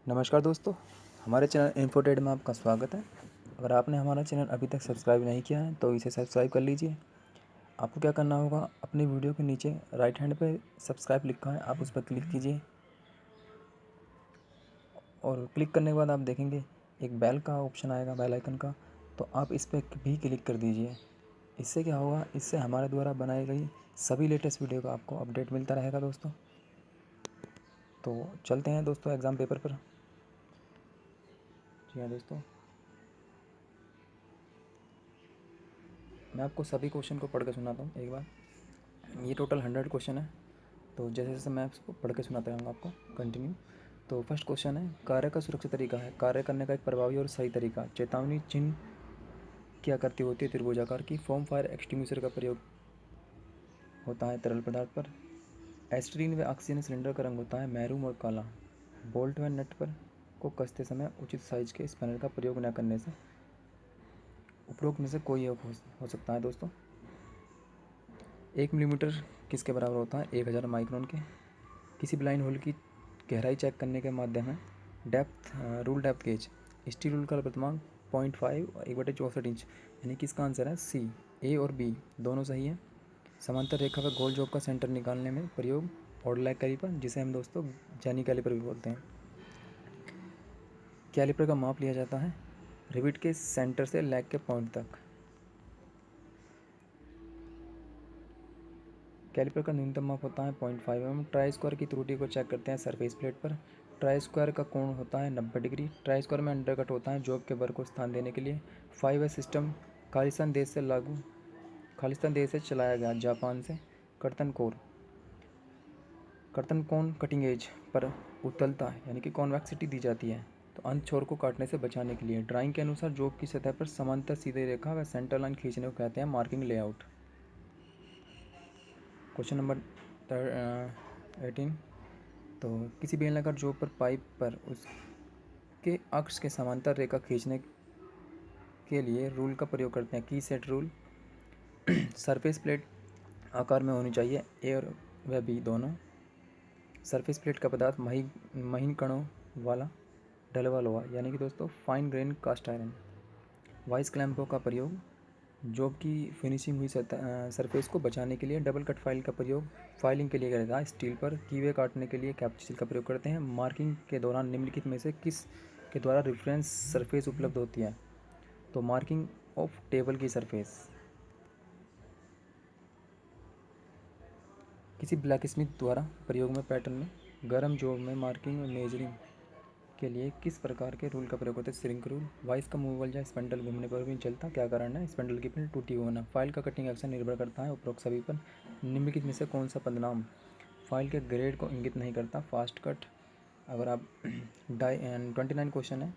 नमस्कार दोस्तों, हमारे चैनल इन्फोटेड में आपका स्वागत है। अगर आपने हमारा चैनल अभी तक सब्सक्राइब नहीं किया है तो इसे सब्सक्राइब कर लीजिए। आपको क्या करना होगा, अपनी वीडियो के नीचे राइट हैंड पे सब्सक्राइब लिखा है, आप उस पर क्लिक कीजिए और क्लिक करने के बाद आप देखेंगे एक बेल का ऑप्शन आएगा, बेल आइकन का, तो आप इस पर भी क्लिक कर दीजिए। इससे क्या होगा, इससे हमारे द्वारा बनाई गई सभी लेटेस्ट वीडियो का आपको अपडेट मिलता रहेगा दोस्तों। तो चलते हैं दोस्तों एग्ज़ाम पेपर पर। जी हाँ दोस्तों, मैं आपको सभी क्वेश्चन को पढ़ के सुनाता हूँ एक बार। ये टोटल 100 क्वेश्चन है, तो जैसे जैसे मैं इसको पढ़ के सुनाता रहूँगा आपको कंटिन्यू। तो फर्स्ट क्वेश्चन है, कार्य का सुरक्षित तरीका है। कार्य करने का एक प्रभावी और सही तरीका। चेतावनी चिन्ह की आकृति होती है त्रिभुजाकार की। फोम फायर एक्सटिंग्विशर का प्रयोग होता है तरल पदार्थ पर। एस्ट्रीन व ऑक्सीजन सिलेंडर का रंग होता है मैरून और काला। बोल्ट व नट पर को कसते समय उचित साइज के स्पैनर का प्रयोग न करने से उपरोक्त में से कोई एक हो सकता है दोस्तों। 1 मिलीमीटर किसके बराबर होता है? 1000 माइक्रोन के। किसी ब्लाइंड होल की गहराई चेक करने के माध्यम है। Depth rule depth gauge. Steel rule का वर्तमान 0.5 और 1/64 इंच, यानी कि इसका आंसर है सी। ए और बी दोनों सही है। समांतर रेखा व गोल जॉब का सेंटर निकालने में प्रयोग ऑर्डलैक कैलिपर, जिसे हम दोस्तों जैनी कैलिपर भी बोलते हैं। कैलिपर का माप लिया जाता है रिविट के सेंटर से लैग के पॉइंट तक। कैलिपर का न्यूनतम माप होता है 0.5 mm। ट्राई स्क्वायर की त्रुटि को चेक करते हैं सरफेस प्लेट पर। ट्राई स्क्वायर का कोण होता है 90 डिग्री। ट्राई स्क्वायर में अंडरकट होता है जॉब के बर को स्थान देने के लिए। 5S सिस्टम खालिस्तान देश से चलाया गया, जापान से। कर्तन कोण कटिंग एज पर उत्तलता यानी कि कॉन्वेक्सिटी दी जाती है, तो अंत छोर को काटने से बचाने के लिए। ड्राइंग के अनुसार जॉब की सतह पर समांतर सीधी रेखा व सेंटर लाइन खींचने को कहते हैं मार्किंग लेआउट। क्वेश्चन नंबर 18, तो किसी बेलनाकार जॉब पर पाइप पर उसके अक्ष के समांतर रेखा खींचने के लिए रूल का प्रयोग करते हैं। की सेट रूल। सरफेस प्लेट आकार में होनी चाहिए, ए और व बी दोनों। सरफेस प्लेट का पदार्थ महीन कणों वाला ढलवा लोहा, यानी कि दोस्तों fine grain cast iron. Vice क्लैंपों का प्रयोग जॉब की फिनिशिंग हुई सरफेस को बचाने के लिए। डबल कट फाइल का प्रयोग फाइलिंग के लिए किया जाता है स्टील पर। कीवे काटने के लिए कैप्सूल का प्रयोग करते हैं। मार्किंग के दौरान निम्नलिखित में से किस के द्वारा रेफरेंस सरफेस उपलब्ध होती है? तो मार्किंग ऑफ टेबल की सरफेस। किसी ब्लैक स्मिथ द्वारा प्रयोग में पैटर्न में गर्म जॉब में मार्किंग और मेजरिंग के लिए किस प्रकार के रूल का प्रयोग होता है? Shrink rule. वाइस का मूवेबल या स्पेंडल घूमने पर भी नहीं चलता, क्या कारण है? स्पेंडल की पिन टूटी होना। फाइल का कटिंग एक्शन निर्भर करता है उपरोक्त सभी पर। निम्नलिखित में से कौन सा पदनाम फाइल के ग्रेड को इंगित नहीं करता? Fast cut. अगर आप 29 क्वेश्चन है,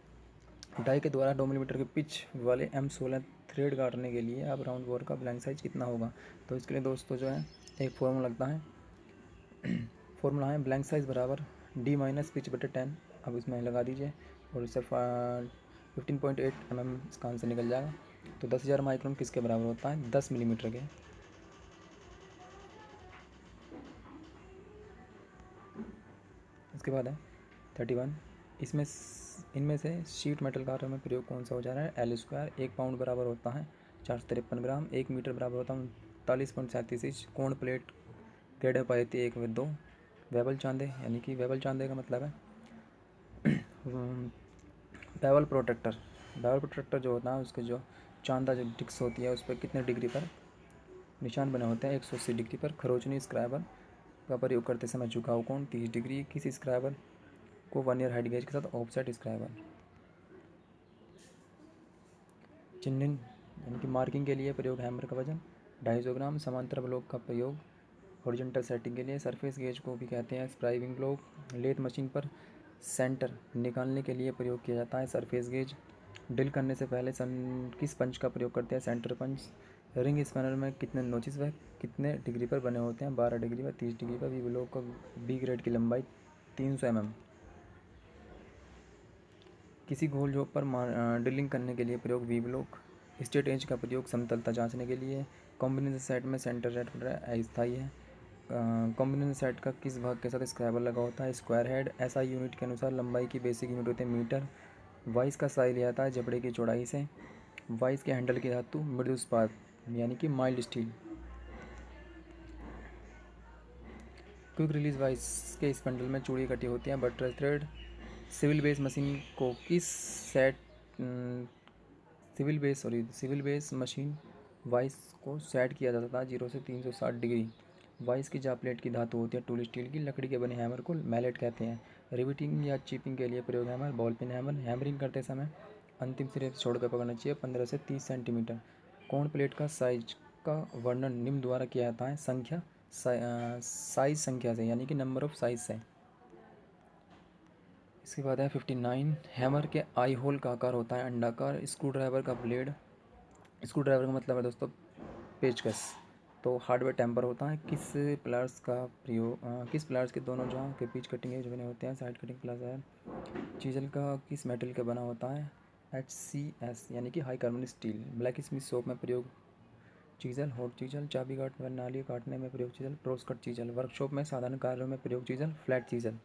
डाई के द्वारा 2 मिलीमीटर के पिच वाले M16 थ्रेड काटने के लिए अब राउंड बोर का ब्लैंक साइज कितना होगा? तो इसके लिए दोस्तों जो है एक फॉर्मूला लगता है। फॉर्मूला है ब्लैंक साइज बराबर D - पिच बटे 10। अब इसमें लगा दीजिए और इससे 15.8 mm इसका आंसर निकल जाएगा। तो 10,000 माइक्रोन किसके बराबर होता है? 10 मिलीमीटर के। इसके बाद है 31, इनमें से शीट मेटल कार्य में प्रयोग कौन सा हो जा रहा है? L²। 1 पाउंड बराबर होता है 453 ग्राम। 1 मीटर बराबर होता है 39.37 इंच। कोण प्लेट ग्रेड में पाई जाती है 1 व 2। वेबल चांदे, यानी कि वेबल चांदे का मतलब है बेवल प्रोटेक्टर जो होता है उसके जो चांदा जो डिक्स होती है उस पर कितने डिग्री पर निशान बने होते हैं? 180 डिग्री पर। खरोचनी स्क्राइबर का प्रयोग करते समय झुकाव कोण 30 डिग्री। किसी स्क्राइबर को वर्नियर हाइट गेज के साथ ऑफसेट स्क्राइबर। चिन्हिंग यानी कि मार्किंग के लिए प्रयोग हैमर का वजन 250 ग्राम। समांतर ब्लॉक का प्रयोग हॉरिजॉन्टल सेटिंग के लिए। सरफेस गेज को भी कहते हैं स्क्राइबिंग ब्लॉक। लेथ मशीन पर सेंटर निकालने के लिए प्रयोग किया जाता है सरफेस गेज। ड्रिल करने से पहले किस पंच का प्रयोग करते हैं? सेंटर पंच। रिंग स्पैनर में कितने नोचिस व कितने डिग्री पर बने होते हैं? 12 डिग्री व 30 डिग्री पर। बी ब्लॉक का बी ग्रेड की लंबाई 300 mm। किसी गोल जॉब पर ड्रिलिंग करने के लिए प्रयोग वी ब्लॉक। स्ट्रेट एज का प्रयोग समतलता जांचने के लिए। कॉम्बिनेशन सेट में सेंटर रेट अस्थायी है। कॉम्बिनेशन सेट का किस भाग के साथ स्क्वायर लगा होता है? Square head. एसआई यूनिट के अनुसार लंबाई की बेसिक यूनिट होती है मीटर। वाइस का साइज लिया जाता है जबड़े की चौड़ाई से। वाइस के हैंडल की धातु मृदु इस्पात यानी कि mild steel. Quick release vice के स्पंडल में चूड़ी कटी होती है butter thread. Swivel base machine को किस set swivel base machine vice को सेट किया जाता था 0 से 360 डिग्री। वाइस की जा प्लेट की धातु होती है टूल स्टील की। लकड़ी के बने हैमर को मैलेट कहते हैं। रिविटिंग या चिपिंग के लिए प्रयोग hammer ball pin hammer. Hammering करते समय अंतिम सिरे से छोड़कर पकड़ना चाहिए 15 से 30 सेंटीमीटर। कोण प्लेट का साइज का वर्णन निम्न द्वारा किया जाता है साइज संख्या से यानी कि नंबर ऑफ साइज से। इसके बाद है 59। हैमर के आई होल का आकार होता है अंडाकार। स्क्रू ड्राइवर का ब्लेड, स्क्रू ड्राइवर का मतलब है दोस्तों पेचकस, तो हार्डवेयर टेम्पर होता है। किस प्लायर्स के दोनों जहाँ के बीच कटिंग एज बने होते हैं साइड कटिंग प्लस है। चीजल का किस मेटल का बना होता है? HCS यानी कि high carbon steel. Black Smith soap में प्रयोग चीजल, हॉट चीजल। चाबी काटने व नाली काटने में प्रयोग chisel, pros cut chisel. Workshop में साधारण कार्यों में प्रयोग चीजल, फ्लैट चीजल।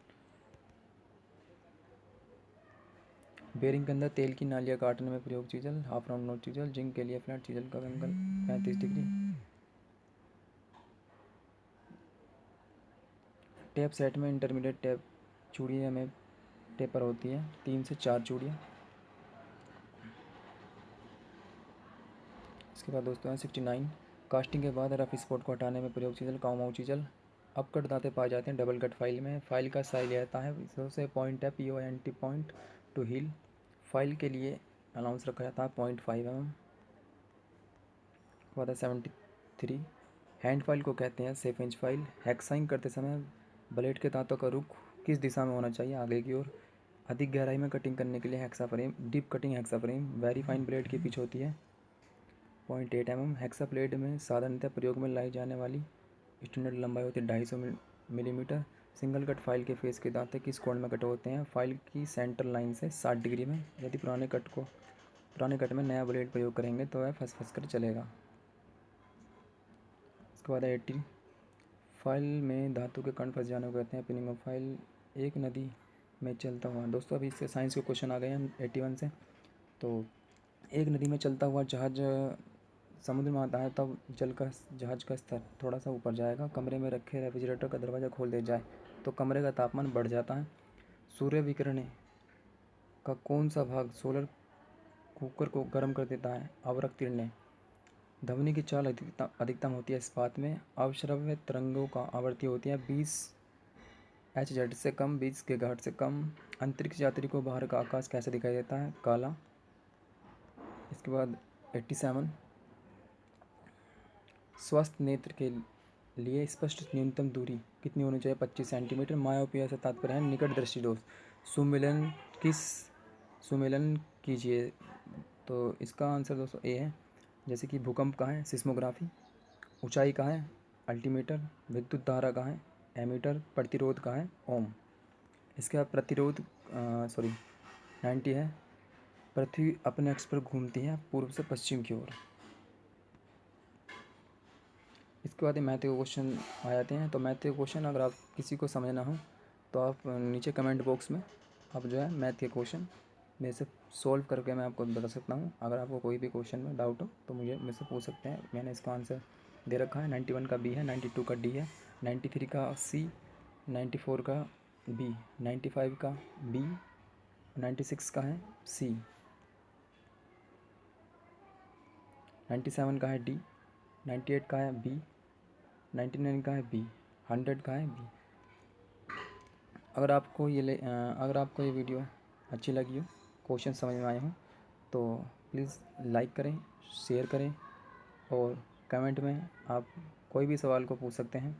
बेरिंग के अंदर तेल की नालियाँ काटने में प्रयोग chisel, half round note chisel. Zinc के लिए फ्लैट चीजल का एंगल 35 डिग्री। टैप सेट में इंटरमीडिएट टैप चूड़ियाँ में टेपर होती है 3 से 4 चूड़ियाँ। इसके बाद दोस्तों है 69। कास्टिंग के बाद रफ स्पॉट को हटाने में प्रयोग चीजल, काउमाऊ चीजल। अपकट दांतें पाए जाते हैं डबल कट फाइल में। फाइल का साइज रहता है सबसे पॉइंट है POINT point to heel. File के लिए अलाउंस रखा जाता है 0.5 mm। बाद है 73। हैंड फाइल को कहते हैं सेफ इंच फाइल। हेक्साइंग करते समय ब्लेड के दांतों का रुख किस दिशा में होना चाहिए? आगे की ओर। अधिक गहराई में कटिंग करने के लिए hexa frame, deep cutting hexa frame. Very fine blade की पिच होती है 0.8 mm। हेक्सा ब्लेड में साधारणतः प्रयोग में लाई जाने वाली स्टैंडर्ड लंबाई होती है 250 मिलीमीटर। सिंगल कट फाइल के फेस के दांते किस कोण में कटे होते हैं? फाइल की सेंटर लाइन से 60 डिग्री में। यदि पुराने कट में नया ब्लेड प्रयोग करेंगे तो वह फंस कर चलेगा। इसके बाद 80। फाइल में धातु के कण फंस जाने को कहते हैं पिनिंग ऑफ फाइल। एक नदी में चलता हुआ, दोस्तों अभी इससे साइंस के क्वेश्चन आ गए हैं 81 से। तो एक नदी में चलता हुआ जहाज समुद्र में आता है तब जहाज का स्तर थोड़ा सा ऊपर जाएगा। कमरे में रखे रेफ्रिजरेटर का दरवाज़ा खोल दिया जाए तो कमरे का तापमान बढ़ जाता है। सूर्य विकिरण का कौन सा भाग सोलर कुकर को गर्म कर देता है? अवरक्त किरणें। ध्वनि की चाल अधिकतम होती है इस्पात में। अवश्रव्य तरंगों का आवृत्ति होती है 20 Hz से कम, 20 GHz से कम। अंतरिक्ष यात्री को बाहर का आकाश कैसे दिखाई देता है? काला। इसके बाद 87। स्वस्थ नेत्र के लिए स्पष्ट न्यूनतम दूरी कितनी होनी चाहिए? 25 सेंटीमीटर। मायोपिया से तात्पर्य है निकट दृष्टि दोष। सुमेलन कीजिए, तो इसका आंसर दोस्तों ए है। जैसे कि भूकंप का है सिस्मोग्राफी। ऊंचाई का है अल्टीमीटर। विद्युत धारा का है एमीटर। प्रतिरोध का है ओम। इसके बाद प्रतिरोध 90 है। पृथ्वी अपने अक्ष पर घूमती है पूर्व से पश्चिम की ओर। इसके बाद मैथ के क्वेश्चन आ जाते हैं। तो मैथ के क्वेश्चन अगर आप किसी को समझना हो तो आप नीचे कमेंट बॉक्स में आप जो है मैथ के क्वेश्चन मेरे से सॉल्व करके मैं आपको बता सकता हूँ। अगर आपको कोई भी क्वेश्चन में डाउट हो तो मुझे से पूछ सकते हैं। मैंने इसका आंसर दे रखा है। 91 का बी है, 92 का डी है, 93 का सी, 94 का बी, 95 का बी, 96 का है सी, 97 का है डी, 98 का है बी, 99 का है बी, 100 का है बी। अगर आपको ये वीडियो अच्छी लगी हो, क्वेश्चन समझ में आए हो तो प्लीज़ लाइक करें, शेयर करें और कमेंट में आप कोई भी सवाल को पूछ सकते हैं।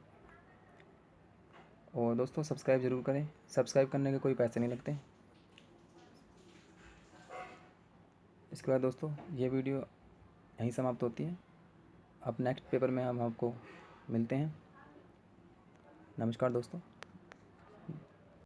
और दोस्तों सब्सक्राइब ज़रूर करें। सब्सक्राइब करने के कोई पैसे नहीं लगते। इसके बाद दोस्तों ये वीडियो यहीं समाप्त होती है। अब नेक्स्ट पेपर में हम आपको मिलते हैं। नमस्कार दोस्तों।